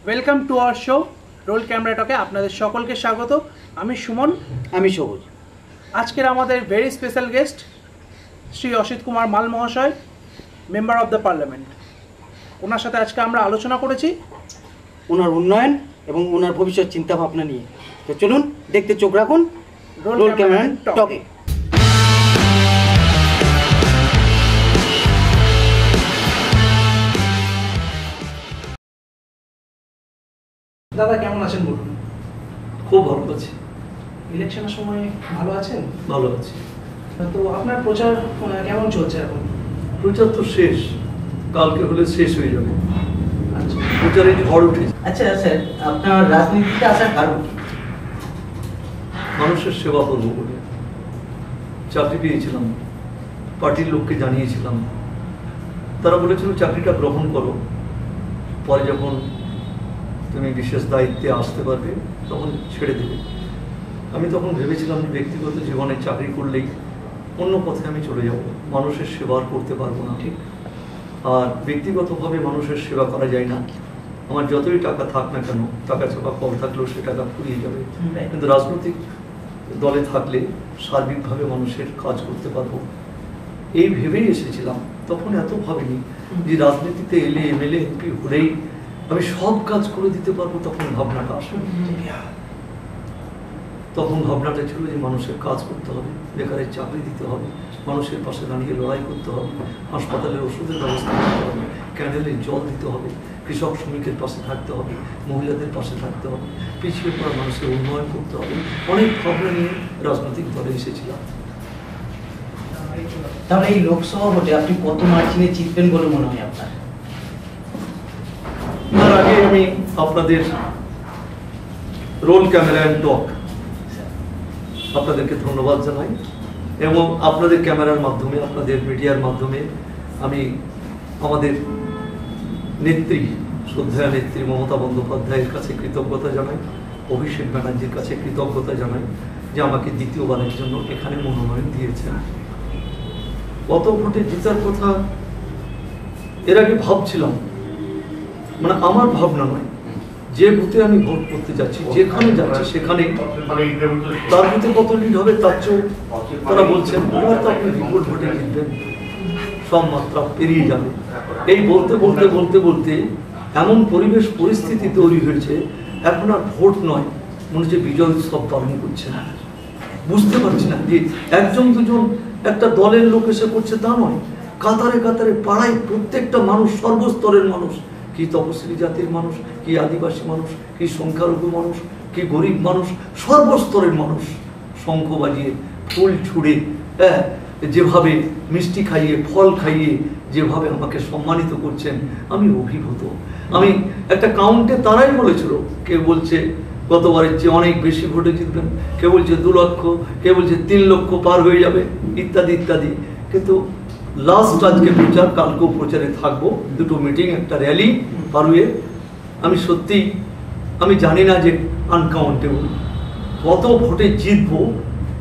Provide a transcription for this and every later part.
Welcome to our show roll camera টকে আপনাদের সকলকে স্বাগত। আমি সুমন। আমি সবুজ। আজকের আমাদের very special guest Shri Asit Kumar Mal মহাশয়, মেম্বার অফ দ্য পার্লামেন্ট। ওনার সাথে আজকে আমরা আলোচনা করেছি ওনার উন্নয়ন এবং ওনার ভবিষ্যৎ চিন্তা ভাবনা নিয়ে। তো চলুন দেখতে চোখ রাখুন রোল ক্যামেরা টকে। দাদা কেমন আছেন বলুন? খুব ভালো আছি। ইলেকশনের সময় ভালো আছেন? ভালো আছি। তো আপনার প্রচার কেমন চলছে এখন? প্রচার তো শেষ, কালকে হলে শেষ হয়ে যাবে। আচ্ছা, প্রচারে ঝড় উঠেছে। আচ্ছা স্যার, আপনার রাজনীতিতে আসার কারণ কি? মানুষের সেবা করবো বলে চাকরি পেয়েছিলাম, পার্টির লোককে জানিয়েছিলাম, তারা বলেছিল চাকরিটা গ্রহণ করো, পরে যখন তুমি বিশেষ দায়িত্বে আসতে পারবে তখন ছেড়ে দেবে। আমি তখন ভেবেছিলাম ব্যক্তিগত জীবনে চাকরি করলেই অন্য পথে আমি চলে যাব, মানুষের সেবা আর করতে পারবো না। ঠিক। আর ব্যক্তিগতভাবে মানুষের সেবা করা যায় না, আমার যতই টাকা থাক না কেন, টাকা ছাপা কম থাকলেও সে টাকা ফুরিয়ে যাবে। কিন্তু রাজনৈতিক দলে থাকলে সার্বিকভাবে মানুষের কাজ করতে পারবো, এই ভেবেই এসেছিলাম। তখন এত ভাবিনি যে রাজনীতিতে এলে এমএলএ এমপি হলেই আমি সব কাজ করে দিতে পারবো, তখন ভাবনাটা আসে। তখন ভাবনাটা ছিল যে মানুষের কাজ করতে হবে, বেকারের চাকরি দিতে হবে, মানুষের পাশে দাঁড়িয়ে লড়াই করতে হবে, হাসপাতালের ওষুধের ব্যবস্থা করতে হবে, ক্যান্ডেলের জল দিতে হবে, কৃষক শ্রমিকের পাশে থাকতে হবে, মহিলাদের পাশে থাকতে হবে, পিছিয়ে পড়া মানুষের উন্নয়ন করতে হবে। অনেক ভাবনা নিয়ে রাজনৈতিক দলে এসেছিলাম। তাহলে এই লোকসভা ভোটে আপনি কত মার্জিনে জিতবেন বলে মনে হয় আপনার? তার আগে আমি আপনাদের রোল ক্যামেরা অ্যান্ড টক আপনাদেরকে ধন্যবাদ জানাই, এবং আপনাদের ক্যামেরার মাধ্যমে, আপনাদের মিডিয়ার মাধ্যমে আমি আমাদের নেত্রী, শ্রদ্ধেয় নেত্রী মমতা বন্দ্যোপাধ্যায়ের কাছে কৃতজ্ঞতা জানাই, অভিষেক ব্যানার্জির কাছে কৃতজ্ঞতা জানাই যে আমাকে দ্বিতীয়বারের জন্য এখানে মনোনয়ন দিয়েছেন। গত ভোটে জেতার কথা এর আগে ভাবছিলাম, মানে আমার ভাবনা নয়, যে বুথে আমি ভোট করতে যাচ্ছি, যেখানে যাচ্ছি সেখানে তার বুথে কত লিড হবে তার চেয়েও তারা বলছেন হয়তো আপনি বিপুল ভোটে জিতবেন, সব মাত্রা পেরিয়ে যাবে। এই বলতে বলতে বলতে বলতে এমন পরিবেশ পরিস্থিতি তৈরি হয়েছে, এখন আর ভোট নয়, মনে হচ্ছে বিজয় উৎসব পালন করছে না। বুঝতে পারছি না যে একজন দুজন একটা দলের লোক এসে করছে তা নয়, কাতারে কাতারে পাড়ায় প্রত্যেকটা মানুষ, সর্বস্তরের মানুষ, কি তপশিলি জাতির মানুষ, কি আদিবাসী মানুষ, কি সংখ্যালঘু মানুষ, কি গরিব মানুষ, সর্বস্তরের মানুষ শঙ্খ বাজিয়ে, ফুল ছুঁড়ে, যেভাবে মিষ্টি খাইয়ে, ফল খাইয়ে যেভাবে আমাকে সম্মানিত করছেন, আমি অভিভূত। আমি একটা কাউন্টে তারাই বলেছিল, কেউ বলছে গতবারের চেয়ে অনেক বেশি ভোটে জিতবেন, কেউ বলছে 2 লক্ষ, কেউ বলছে 3 লক্ষ পার হয়ে যাবে, ইত্যাদি ইত্যাদি। কিন্তু লাস্ট আজকে প্রচার, কালকেও প্রচারে থাকবো, দুটো মিটিং, একটা র্যালি পার হয়ে আমি সত্যি আমি জানি না যে আনকাউন্টেবল কত ভোটে জিতবো,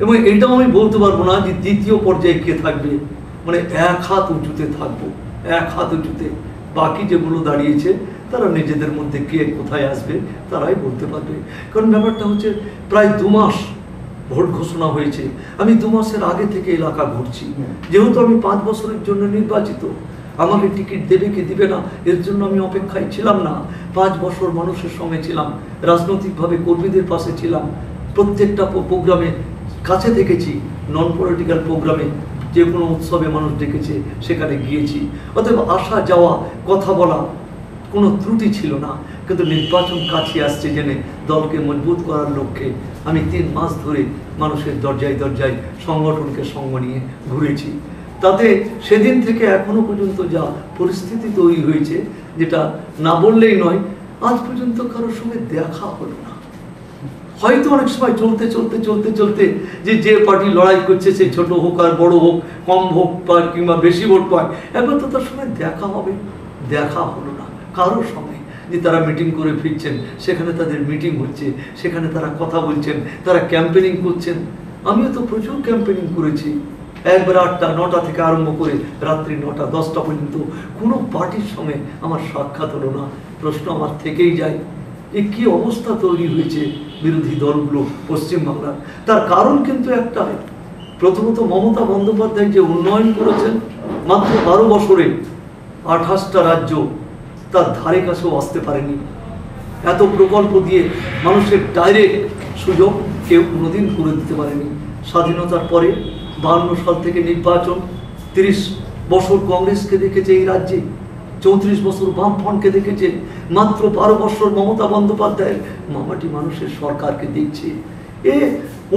এবং এটাও আমি বলতে পারবো না যে দ্বিতীয় পর্যায়ে কে থাকবে, মানে 1 হাত উঁচুতে থাকবো, 1 হাত উঁচুতে। বাকি যেগুলো দাঁড়িয়েছে তারা নিজেদের মধ্যে কে কোথায় আসবে তারাই বলতে পারবে। কারণ ব্যাপারটা হচ্ছে প্রায় 2 মাস ভোট ঘোষণা হয়েছে, আমি 2 মাসের আগে থেকে এলাকা ঘুরছি, যেহেতু আমি 5 বছরের জন্য নির্বাচিত, আমাকে টিকিট দেবে কি দিবে না এর জন্য আমি অপেক্ষায় ছিলাম না। 5 বছর মানুষের সঙ্গে ছিলাম, রাজনৈতিকভাবে কর্মীদের পাশে ছিলাম, প্রত্যেকটা প্রোগ্রামে কাছে থেকেছি, নন পলিটিক্যাল প্রোগ্রামে যে কোনো উৎসবে মানুষ ডেকেছে সেখানে গিয়েছি। অতএব আসা যাওয়া, কথা বলা কোনো ত্রুটি ছিল না। কিন্তু নির্বাচন কাছে আসছে জেনে দলকে মজবুত করার লক্ষ্যে আমি 3 মাস ধরে মানুষের দরজায় দরজায় সংগঠনকে সঙ্গ নিয়ে ঘুরেছি। তাতে সেদিন থেকে এখনো পর্যন্ত যা পরিস্থিতি তৈরি হয়েছে, যেটা না বললেই নয়, আজ পর্যন্ত কারোর সঙ্গে দেখা হলো না। হয়তো অনেক সময় চলতে চলতে চলতে চলতে যে পার্টি লড়াই করছে, সে ছোট হোক আর বড় হোক, কম ভোট পায় কিংবা বেশি ভোট পায়, একবার তো তার সঙ্গে দেখা হবে, দেখা হলো না কারোর সঙ্গে। যে তারা মিটিং করে ফিরছেন, সেখানে তাদের মিটিং হচ্ছে, সেখানে তারা কথা বলছেন, তারা ক্যাম্পেনিং করছেন। আমিও তো প্রচুর ক্যাম্পেনিং করেছি, একবার 8টা 9টা থেকে আরম্ভ করে রাত্রি 9টা 10টা পর্যন্ত কোনো পার্টির সঙ্গে আমার সাক্ষাৎ হলো না, প্রশ্ন আমার থেকেই যায়, এ কি অবস্থা তৈরি হয়েছে বিরোধী দলগুলো পশ্চিমবাংলার। তার কারণ কিন্তু একটাই, প্রথমত মমতা বন্দ্যোপাধ্যায় যে উন্নয়ন করেছেন মাত্র 12 বছরে 28টা রাজ্য তার ধারে কাছেও আসতে পারেনি। এত প্রকল্প দিয়ে মানুষের ডাইরেক্ট সুযোগ কেউ কোনোদিন করে দিতে পারেনি। স্বাধীনতার পরে 52 সাল থেকে নির্বাচন, 30 বছর কংগ্রেসকে দেখেছে এই রাজ্যে, 34 বছর বামফ্রন্টকে দেখেছে, মাত্র 12 বছর মমতা বন্দ্যোপাধ্যায়ের মামাটি মানুষের সরকারকে দেখছে। এ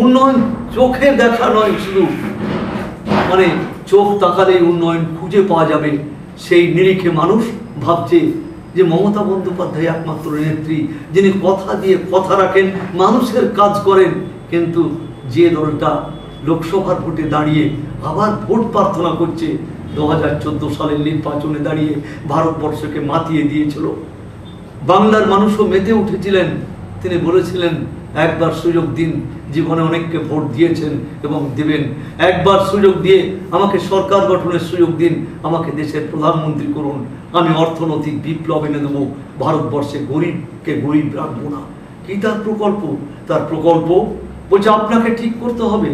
উন্নয়ন চোখে দেখা নয়, শুধু মানে চোখ তাকালেই উন্নয়ন খুঁজে পাওয়া যাবে, সেই নিরিখে মানুষ ভাবছে যে মমতা বন্দ্যোপাধ্যায় একমাত্র নেত্রী যিনি কথা দিয়ে কথা রাখেন, মানুষের কাজ করেন। কিন্তু যে দলটা লোকসভার ভোটে দাঁড়িয়ে আবার ভোট প্রার্থনা করছে, 2014 সালের নির্বাচনে দাঁড়িয়ে ভারতবর্ষকে মাতিয়ে দিয়েছিল, বাংলার মানুষও মেতে উঠেছিলেন। তিনি বলেছিলেন, একবার সুযোগ দিন, জীবনে অনেককে ভোট দিয়েছেন এবং দেবেন, একবার সুযোগ দিয়ে আমাকে সরকার গঠনের সুযোগ দিন, আমাকে দেশের প্রধানমন্ত্রী করুন, আমি অর্থনৈতিক বিপ্লব এনে দেবো, ভারতবর্ষে গরিবকে গরিব রাখবো না। কি তার প্রকল্প? তার প্রকল্প বলছে আপনাকে ঠিক করতে হবে,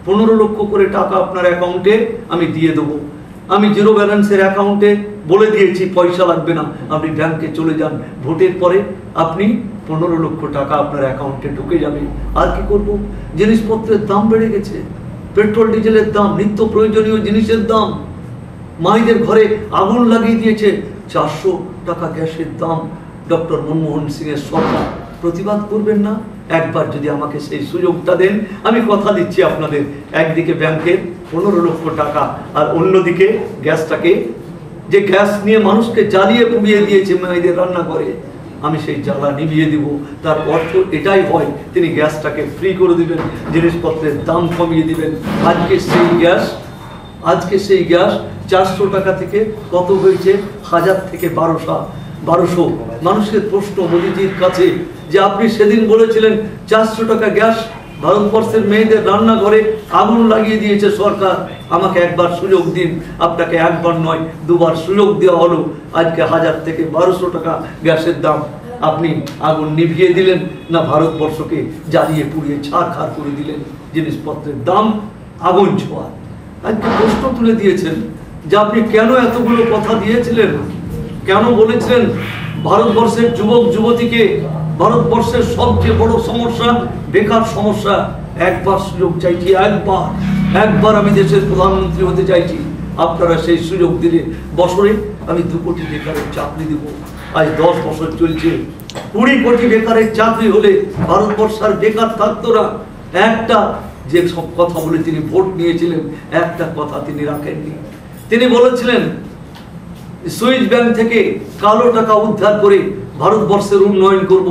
15 লক্ষ করে টাকা আপনার অ্যাকাউন্টে আমি দিয়ে দেবো। আমি জিরো ব্যালেন্সের অ্যাকাউন্টে বলে দিয়েছি পয়সা লাগবে না, আপনি ব্যাংকে চলে যান, ভোটের পরে আপনি 15 লক্ষ টাকা আপনার অ্যাকাউন্টে ঢুকে যাবে। আর কি করব? জিনিসপত্রের দাম বেড়ে গেছে, পেট্রোল ডিজেলের দাম, নিত্য প্রয়োজনীয় জিনিসের দাম, মায়েদের ঘরে আগুন লাগিয়ে দিয়েছে, 400 টাকা গ্যাসের দাম। ডক্টর মনমোহন সিং এর সরকার প্রতিবাদ করবেন না? একবার যদি আমাকে সেই সুযোগটা দেন, আমি কথা দিচ্ছি আপনাদের, একদিকে ব্যাংকের 15 লক্ষ টাকা আর অন্যদিকে গ্যাসটাকে, যে গ্যাস নিয়ে মানুষকে জ্বালিয়ে পুড়িয়ে দিয়েছে মায়েদের রান্না করে, আমি সেই জ্বালা নিভিয়ে দিব। তার অর্থ এটাই হয়, তিনি গ্যাসটাকে ফ্রি করে দিবেন, জিনিসপত্রের দাম কমিয়ে দিবেন। আজকে সেই গ্যাস 400 টাকা থেকে কত হয়েছে? 1000 থেকে 1200। মানুষের প্রশ্ন মোদিজির কাছে যে আপনি সেদিন বলেছিলেন 400 টাকা গ্যাস, ভারতবর্ষের মেয়েদের রান্নাঘরে আগুন লাগিয়ে দিয়েছে সরকার, আমাকে একবার সুযোগ দিন। আপনাকে একবার নয়, দুবার সুযোগ দেওয়া হলো, আজকে 1000 থেকে 1200 টাকা গ্যাসের দাম, আপনি আগুন নিভিয়ে দিলেন না ভারতবর্ষকে জ্বালিয়ে পুড়িয়ে ছারখার করে দিলেন? জিনিসপত্রের দাম আগুন ছোঁয়া। আজকে প্রশ্ন তুলে দিয়েছেন যে আপনি কেন এতগুলো কথা দিয়েছিলেন, কেন বলেছিলেন ভারতবর্ষের যুবক যুবতীকে, ভারতবর্ষের সবচেয়ে বড় সমস্যা বেকার সমস্যা, একবার সুযোগ চাইছি, একবার আমি দেশের প্রধানমন্ত্রী হতে চাইছি, আপনারা সেই সুযোগ দিলে বছরে আমি 2 কোটি বেকারের চাকরি দেব। আজ 10 বছর চলছে, 20 কোটি বেকারের চাকরি হলে ভারতবর্ষের বেকার থাকতো না। একটা যে সব কথা বলে তিনি ভোট নিয়েছিলেন, একটা কথা তিনি রাখেননি। তিনি বলেছিলেন সুইস ব্যাংক থেকে কালো টাকা উদ্ধার করে ভারতবর্ষের উন্নয়ন করব,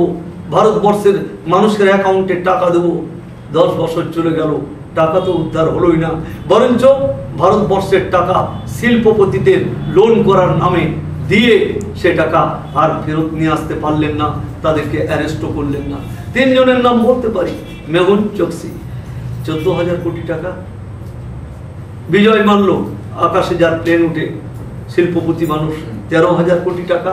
ভারতবর্ষের মানুষের অ্যাকাউন্টে টাকা দেব। 10 বছর চলে গেল, টাকা তো উদ্ধার হলোই না, বরঞ্চ ভারতবর্ষের টাকা শিল্পপতিদের লোন করার নামে দিয়ে সে টাকা আর ফেরত নিয়ে আসতে পারলেন না, তাদেরকে অ্যারেস্টও করলেন না। 3 জনের নাম বলতে পারি, মেহুল চোকসি 14,000 কোটি টাকা, বিজয় মাল্য আকাশে যার প্লেন উঠে শিল্পপতি মানুষ 13,000 কোটি টাকা,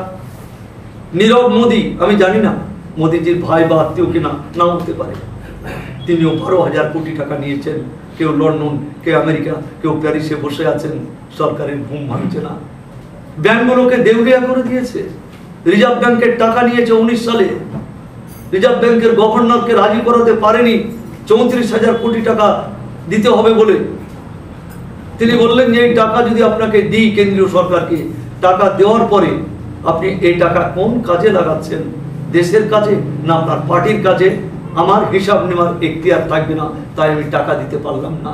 নীরব মোদী, আমি জানি না মোদীজির ভাই বা আত্মীয় কিনা, নাও হতে পারে, তিনিও 12,000 কোটি টাকা নিয়েছেন। কেউ লন্ডন, কেউ আমেরিকা, কেউ প্যারিসে বসে আছেন, সরকারের ঘুম ভাঙছে না। ব্যাংকগুলোকে দেউলিয়া করে দিয়েছে, রিজার্ভ ব্যাংকের টাকা নিয়েছে 19 সালে, রিজার্ভ ব্যাংকের গভর্নরকে রাজি করাতে পারেনি 34,000 কোটি টাকা দিতে হবে বলে। তিনি বললেন যে এই টাকা যদি আপনাকে দিই কেন্দ্রীয় সরকারকে, টাকা দেওয়ার পরে আপনি এই টাকা কোন কাজে লাগাচ্ছেন, দেশের কাজে না আপনার পার্টির কাজে, আমার হিসাব নেওয়ার এখতিয়ার থাকবে না, তাই আমি টাকা দিতে পারলাম না।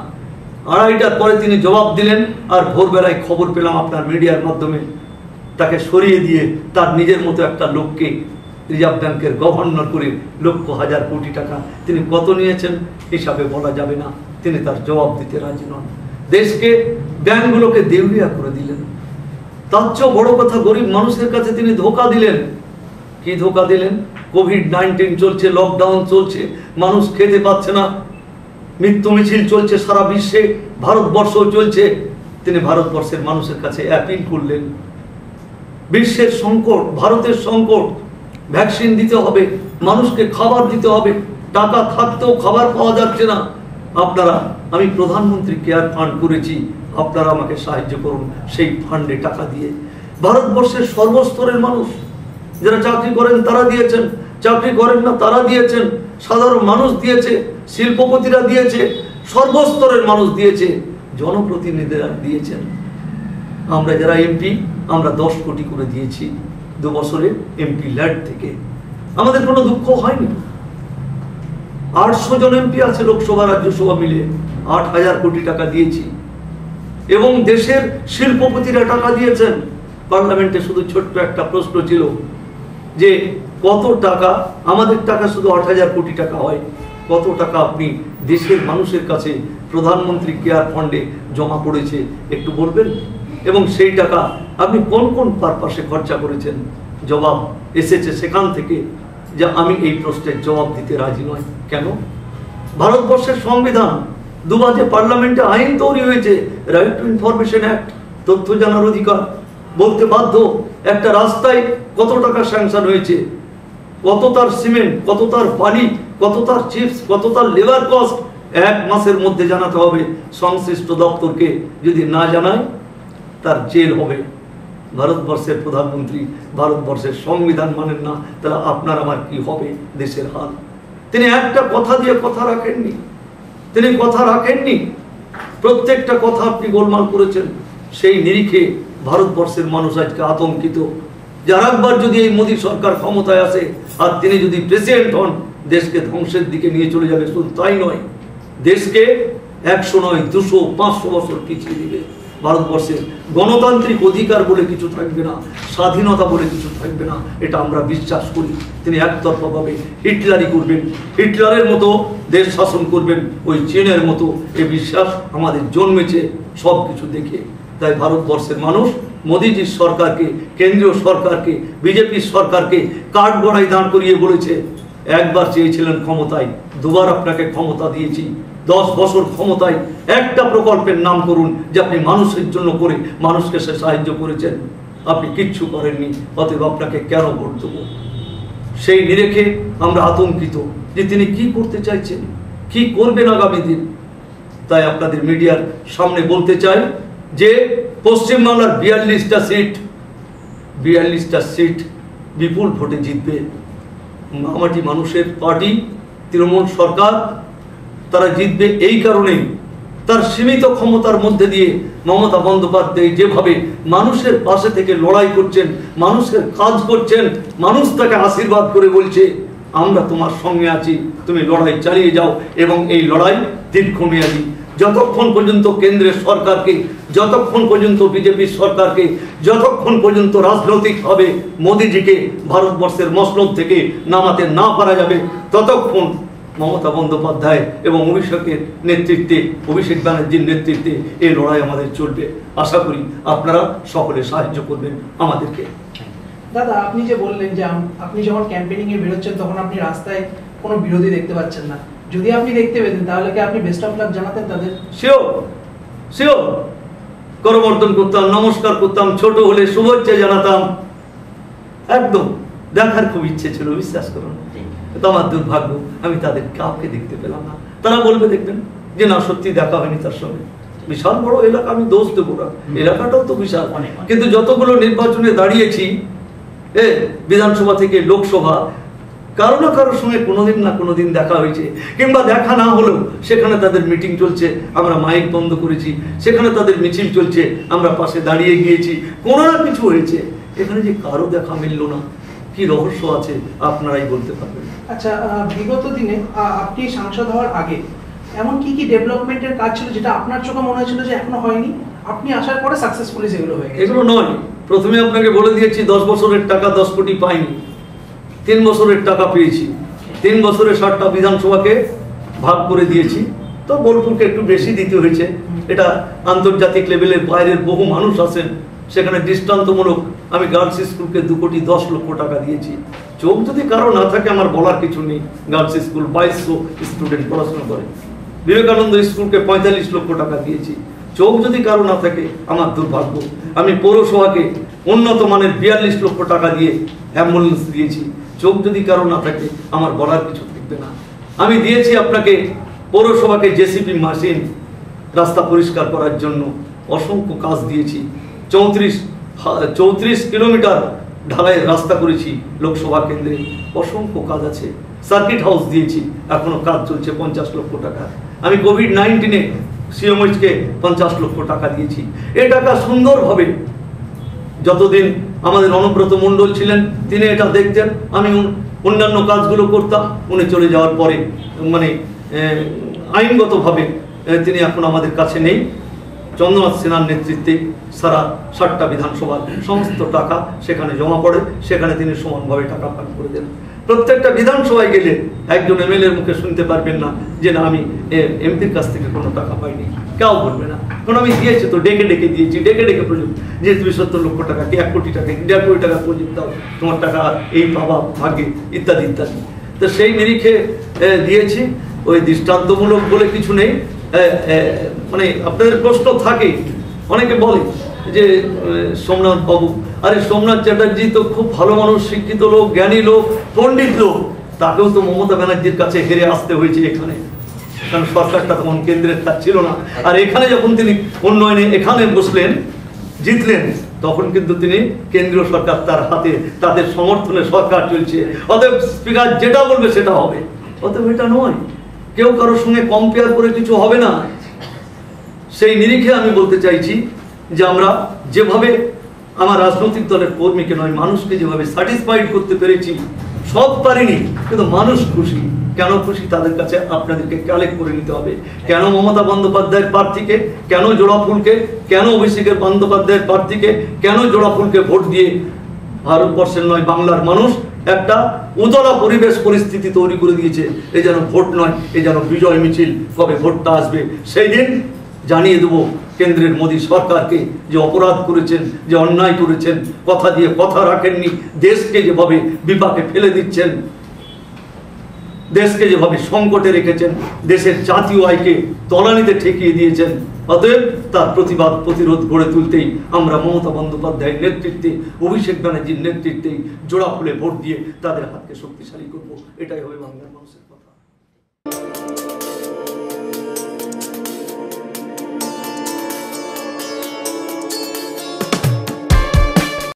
2:30টার পরে তিনি জবাব দিলেন, আর ভোরবেলায় খবর পেলাম আপনার মিডিয়ার মাধ্যমে, তাকে সরিয়ে দিয়ে তার নিজের মতো একটা লোককে রিজার্ভ ব্যাংকের গভর্নর করে লক্ষ হাজার কোটি টাকা তিনি কত নিয়েছেন হিসাবে বলা যাবে না, তিনি তার জবাব দিতে রাজি নন। দেশকে, ব্যাংকগুলোকে দেউলিয়া করে দিলেন। তার চেয়েও বড় কথা, গরিব মানুষের কাছে তিনি ধোঁকা দিলেন। কি ধোঁকা দিলেন? কোভিড-19 চলছে, লকডাউন চলছে, মানুষ খেতে পাচ্ছে না, মৃত্যু মিছিল চলছে সারা বিশ্বে, ভারতবর্ষ চলছে। তিনি ভারতবর্ষের মানুষের কাছে অ্যাপিল করলেন বিশ্বের সংকট, ভারতের সংকট, ভ্যাকসিন দিতে হবে, মানুষকে খাবার দিতে হবে, টাকা থাকতেও খাবার পাওয়া যাচ্ছে না। আপনারা, আমি প্রধানমন্ত্রী কেয়ার ফান্ড করেছি, আপনারা আমাকে সাহায্য করুন সেই ফান্ডে টাকা দিয়ে। ভারতবর্ষের সর্বস্তরের মানুষ, যারা চাকরি করেন তারা দিয়েছেন, চাকরি করেন না তারা দিয়েছেন, সাধারণ মানুষ দিয়েছে, শিল্পপতিরা দিয়েছে, সর্বস্তরের মানুষ দিয়েছে, জনপ্রতিনিধিরা দিয়েছেন। আমরা যারা এমপি, আমরা 10 কোটি করে দিয়েছি 2 বছরে এমপি ল্যাড থেকে। আমাদের কোনো দুঃখ হয়নি। 800 জন এমপি আছে লোকসভা রাজ্যসভা মিলে, 8000 কোটি টাকা দিয়েছি। এবং দেশের শিল্পপতিরা টাকা দিয়েছেন। পার্লামেন্টে শুধু ছোট্ট একটা প্রশ্ন ছিল যে কত টাকা, আমাদের টাকা শুধু 8000 কোটি টাকা হয়, কত টাকা আপনি দেশের মানুষের কাছে প্রধানমন্ত্রী কেয়ার ফান্ডে জমা পড়েছে একটু বলবেন? এবং সেই টাকা আপনি কোন কোন পারপাসে খরচা করেছেন? জবাব এসেছে সেখান থেকে যে আমি এই প্রশ্নের জবাব দিতে রাজি নয়। কেন? ভারতবর্ষের সংবিধান, দুবারে পার্লামেন্টে আইন তৈরি হয়েছে, রাইট টু ইনফরমেশন অ্যাক্ট, তথ্য জানার অধিকার, বলতে বাধ্য একটা রাস্তায় কত টাকা স্যাংশন হয়েছে, কত তার সিমেন্ট, কত তার বালি, কত তার চিপস, কত তার লেবার কস্ট 1 মাসের মধ্যে জানাতে হবে সংশ্লিষ্ট দপ্তরকে। যদি না জানায় তার জেল হবে। ভারতবর্ষের প্রধানমন্ত্রী ভারতবর্ষের সংবিধান মানেন না, তাহলে আপনার আমার কি হবে দেশের হাল? তিনি একটা কথা দিয়ে কথা রাখেননি, তিনি কথা রাখেননি, প্রত্যেকটা কথা আপনি গোলমাল করেছেন। সেই নিরিখে ভারতবর্ষের মানুষ আজকে আতঙ্কিত। যার একবার যদি এই মোদী সরকার ক্ষমতায় আসে আর তিনি যদি প্রেসিডেন্ট হন, দেশকে ধ্বংসের দিকে নিয়ে চলে যাবে। শুধু তাই নয়, দেশকে 100 নয় 200 500 বছর পিছিয়ে দিবে। ভারতবর্ষের গণতান্ত্রিক অধিকার বলে কিছু থাকবে না, স্বাধীনতা বলে কিছু থাকবে না, এটা আমরা বিশ্বাস করি। তিনি একতরফাভাবে হিটলারি করবেন, হিটলারের মতো দেশ শাসন করবেন, ওই চীনের মতো। এই বিশ্বাস আমাদের জন্মেছে সব কিছু দেখে। তাই ভারতবর্ষের মানুষ মোদীজির সরকারকে, কেন্দ্রীয় সরকারকে, বিজেপির সরকারকে কাঠগড়ায় দাঁড় করিয়ে বলেছে, একবার চেয়েছিলেন ক্ষমতায়, 2বার আপনাকে ক্ষমতা দিয়েছি, 10 বছর ক্ষমতায় একটা প্রকল্পের নাম করুন যে আপনি মানুষের জন্য করে মানুষকে সে সাহায্য করেছেন। আপনি কিচ্ছু করেননি, অতএব আপনাকে কেন ভোট দেবো? সেই নিরেখে আমরা আতঙ্কিত যে তিনি কি করতে চাইছেন, কি করবেন আগামী দিন। তাই আপনাদের মিডিয়ার সামনে বলতে চাই যে পশ্চিমবাংলার 42টা সিট বিপুল ভোটে জিতবে মামাটি মানুষের পার্টি, তৃণমূল সরকার। তারা জিতবে এই কারণেই, তার সীমিত ক্ষমতার মধ্যে দিয়ে মমতা বন্দ্যোপাধ্যায় যেভাবে মানুষের পাশে থেকে লড়াই করছেন, মানুষের কাজ করছেন, মানুষ তাকে আশীর্বাদ করে বলছে আমরা তোমার সঙ্গে আছি, তুমি লড়াই চালিয়ে যাও। এবং এই লড়াই দীর্ঘমেয়াদী। যতক্ষণ পর্যন্ত কেন্দ্রের সরকারকে, যতক্ষণ পর্যন্ত বিজেপির সরকারকে, যতক্ষণ পর্যন্ত রাজনৈতিকভাবে মোদীজিকে ভারতবর্ষের মসনদ থেকে নামাতে না পারা যাবে, ততক্ষণ মমতা বন্দ্যোপাধ্যায় এবং অভিষেকের নেতৃত্বে, অভিষেক ব্যানার্জির নেতৃত্বে এই লড়াই আমাদের চলবে। আশা করি আপনারা সকলে সাহায্য করবেন আমাদেরকে। দাদা, আপনি যে বললেন যে আপনি যখন ক্যাম্পেনিং এ বেরোচ্ছেন তখন আপনি রাস্তায় কোনো বিরোধী দেখতে পাচ্ছেন না, যদি আপনি দেখতে পেতেন তাহলে কি আপনি বেস্ট অফ লাক জানাতেন তাদের? শিওর করমর্দন করতাম, নমস্কার করতাম, ছোট হলে শুভেচ্ছা জানাতাম। একদম দেখার খুব ইচ্ছে ছিল, বিশ্বাস করুন। আমার দুর্ভাগ্য, আমি তাদের কাউকে দেখতে পেলাম না। তারা বলবে দেখবেন যে না, সত্যি দেখা হয়নি তার সঙ্গে। বিশাল বড় এলাকা, আমি দোষ দেবো না, এলাকাটাও তো বিশাল। কিন্তু যতগুলো নির্বাচনে দাঁড়িয়েছি, বিধানসভা থেকে লোকসভা, কারো না কারোর সঙ্গে কোনোদিন না কোনোদিন দেখা হয়েছে, কিংবা দেখা না হলেও সেখানে তাদের মিটিং চলছে, আমরা মাইক বন্ধ করেছি, সেখানে তাদের মিছিল চলছে, আমরা পাশে দাঁড়িয়ে গিয়েছি, কোনো না কিছু হয়েছে। এখানে যে কারো দেখা মিলল না, কি রহস্য আছে আপনারাই বলতে পারবেন। আচ্ছা, বিগত দিনে আপনি সাংসদ হওয়ার আগে এমন কি কি ডেভেলপমেন্টের কাজ ছিল যেটা আপনার চোখে মনে হয়েছিল যে এখনো হয়নি, আপনি আসার পরে সাকসেসফুলি সেগুলো হয়ে গেছে? এগুলো নয়, প্রথমে আপনাকে বলে দিয়েছি 10 বছরের টাকা 10 কোটি পাইনি, 3 বছরের টাকা পেয়েছি। 3 বছরে 60টা বিধানসভাকে ভাগ করে দিয়েছি, তো বোলপুরকে একটু বেশি দিতে হয়েছে। এটা আন্তর্জাতিক লেভেলের বাইরের বহু মানুষ আছেন, সেখানে দৃষ্টান্তমূলক আমি গার্লস স্কুলকে 2 কোটি 10 লক্ষ টাকা দিয়েছি। চোখ যদি কারো না থাকে আমার বলার কিছু নেই। গার্লস স্কুল 2200 স্টুডেন্ট পড়াশোনা করে। বিবেকানন্দ স্কুলকে 45 লক্ষ টাকা দিয়েছি। চোখ যদি কারো না থাকে আমার দুর্ভাগ্য। আমি পৌরসভাকে উন্নত মানের 42 লক্ষ টাকা দিয়ে অ্যাম্বুলেন্স দিয়েছি। চোখ যদি কারো না থাকে আমার বলার কিছু থাকবে না। আমি দিয়েছি আপনাকে পৌরসভাকে জেসিপি মেশিন রাস্তা পরিষ্কার করার জন্য, অসংখ্য কাজ দিয়েছি। 34 কিলোমিটার ঢালাইয়ের রাস্তা করেছি লোকসভা কেন্দ্রে, অসংখ্য কাজ আছে। সার্কিট হাউস দিয়েছি, এখনো কাজ চলছে 50 লক্ষ টাকা। আমি কোভিড-19-এ সিএমএইচকে 50 লক্ষ টাকা দিয়েছি। এ টাকা সুন্দরভাবে, যতদিন আমাদের অনুব্রত মণ্ডল ছিলেন তিনি এটা দেখতেন, আমি অন্যান্য কাজগুলো করতাম। উনি চলে যাওয়ার পরে মানে আইনগতভাবে তিনি এখন আমাদের কাছে নেই। চন্দ্রনাথ সিনহার নেতৃত্বে সারা 7টা বিধানসভার সমস্ত টাকা সেখানে জমা পড়ে, সেখানে তিনি সমানভাবে টাকা ভাগ করে দেন। প্রত্যেকটা বিধানসভায় গেলে একজন এমএলএর মুখে শুনতে পারবেন না যে না আমি এমপির কাছ থেকে কোনো টাকা পাইনি, কেউ বলবে না। কারণ আমি দিয়েছি তো, ডেকে ডেকে দিয়েছি, ডেকে ডেকে প্রয়োজন যে তুমি 70 লক্ষ টাকা কি 1 কোটি টাকা কি 1.5 কোটি টাকা প্রয়োজন দাও, তোমার টাকা এই পাবা ভাগে, ইত্যাদি ইত্যাদি। তো সেই নিরিখে দিয়েছি। ওই দৃষ্টান্তমূলক বলে কিছু নেই। মানে আপনাদের প্রশ্ন থাকে, অনেকে বলে যে সোমনাথ বাবু, আরে সোমনাথ চ্যাটার্জি তো খুব ভালো মানুষ, শিক্ষিত লোক, জ্ঞানী লোক, পণ্ডিত লোক, তাকেও তো মমতা ব্যানার্জির কাছে হেরে আসতে হয়েছে এখানে, কারণ সরকারটা তখন কেন্দ্রের কাজ ছিল না। আর এখানে যখন তিনি উন্নয়নে এখানে বসলেন, জিতলেন, তখন কিন্তু তিনি কেন্দ্রীয় সরকার তার হাতে, তাদের সমর্থনে সরকার চলছে। অতএব স্পিকার যেটা বলবে সেটা হবে। অতএব এটা নয়, কেউ কারোর সঙ্গে কম্পেয়ার করে কিছু হবে না। সেই নিরিখে আমি বলতে চাইছি যে আমরা যেভাবে আমার রাজনৈতিক দলের কর্মীকে নয়, মানুষকে যেভাবে স্যাটিসফাইড করতে পেরেছি, সব পারিনি, কিন্তু মানুষ খুশি। কেন খুশি তাদের কাছে আপনাদেরকে কালেক্ট করে নিতে হবে। কেন মমতা বন্দ্যোপাধ্যায়ের প্রার্থীকে, কেন জোড়াফুলকে, কেন অভিষেকের বন্দ্যোপাধ্যায়ের প্রার্থীকে, কেন জোড়াফুলকে ভোট দিয়ে ভারতবর্ষের নয় বাংলার মানুষ একটা উতলা পরিবেশ পরিস্থিতি তৈরি করে দিয়েছে। এ যেন ভোট নয়, এ যেন বিজয় মিছিল। কবে ভোটটা আসবে সেই দিন জানিয়ে দেবো কেন্দ্রের মোদী সরকারকে যে অপরাধ করেছেন, যে অন্যায় করেছেন, কথা দিয়ে কথা রাখেননি, দেশকে যেভাবে বিপাকে ফেলে দিচ্ছেন, দেশকে যেভাবে সংকটে রেখেছেন, দেশের জাতীয় আয়কে তলানিতে ঠেকিয়ে দিয়েছেন। অতএব তার প্রতিবাদ প্রতিরোধ গড়ে তুলতেই আমরা মমতা বন্দ্যোপাধ্যায়ের নেতৃত্বে, অভিষেক ব্যানার্জির নেতৃত্বেই জোড়া ফুলে ভোট দিয়ে তাদের হাতকে শক্তিশালী করবো। এটাই হবে বাংলার মানুষের কথা।